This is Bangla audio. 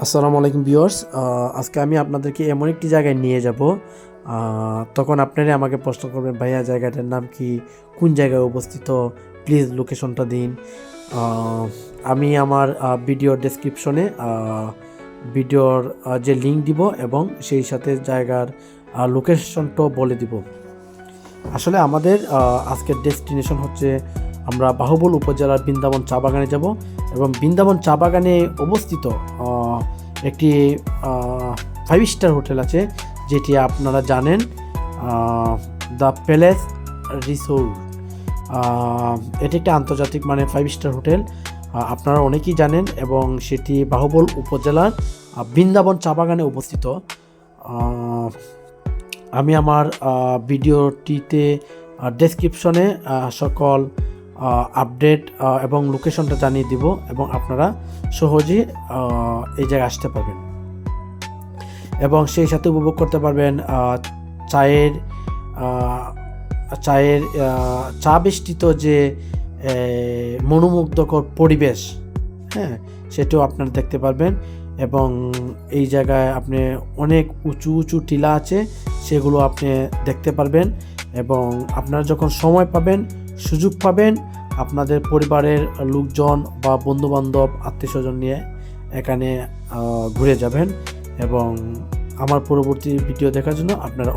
আসসালামু আলাইকুম ভিউয়ার্স। আজকে আমি আপনাদেরকে এমন একটি জায়গায় নিয়ে যাব। তখন আপনারা আমাকে প্রশ্ন করবেন, ভাইয়া জায়গাটার নাম কি, কোন জায়গায় অবস্থিত, প্লিজ লোকেশনটা দিন। আমি আমার ভিডিওর ডেসক্রিপশনে ভিডিওর যে লিঙ্ক দিব এবং সেই সাথে জায়গার লোকেশনটাও বলে দিব। আসলে আমাদের আজকের ডেস্টিনেশন হচ্ছে আমরা বাহুবল উপজেলার বৃন্দাবন চা বাগানে যাব এবং বৃন্দাবন চা বাগানে অবস্থিত একটি 5 স্টার হোটেল আছে, যেটি আপনারা জানেন, দ্য প্যালেস রিসোর্ট। এটি একটি আন্তর্জাতিক মানে 5 স্টার হোটেল, আপনারা অনেকেই জানেন, এবং সেটি বাহুবল উপজেলার বৃন্দাবন চা বাগানে অবস্থিত। আমি আমার ভিডিওটিতে ডেসক্রিপশনে সকল আপডেট এবং লোকেশনটা জানিয়ে দিব এবং আপনারা সহজেই এই জায়গায় আসতে পারবেন এবং সেই সাথে উপভোগ করতে পারবেন চায়ের চায়ের চা বেষ্টিত যে মনোমুগ্ধকর পরিবেশ, হ্যাঁ, সেটাও আপনারা দেখতে পারবেন। এবং এই জায়গায় আপনি অনেক উঁচু উঁচু টিলা আছে, সেগুলো আপনি দেখতে পারবেন। এবং আপনারা যখন সময় পাবেন, সুযোগ পাবেন, আপনাদের পরিবারের লোকজন বা বন্ধুবান্ধব আত্মীয়স্বজন নিয়ে এখানে ঘুরে যাবেন। এবং আমার পরবর্তী ভিডিও দেখার জন্য আপনারা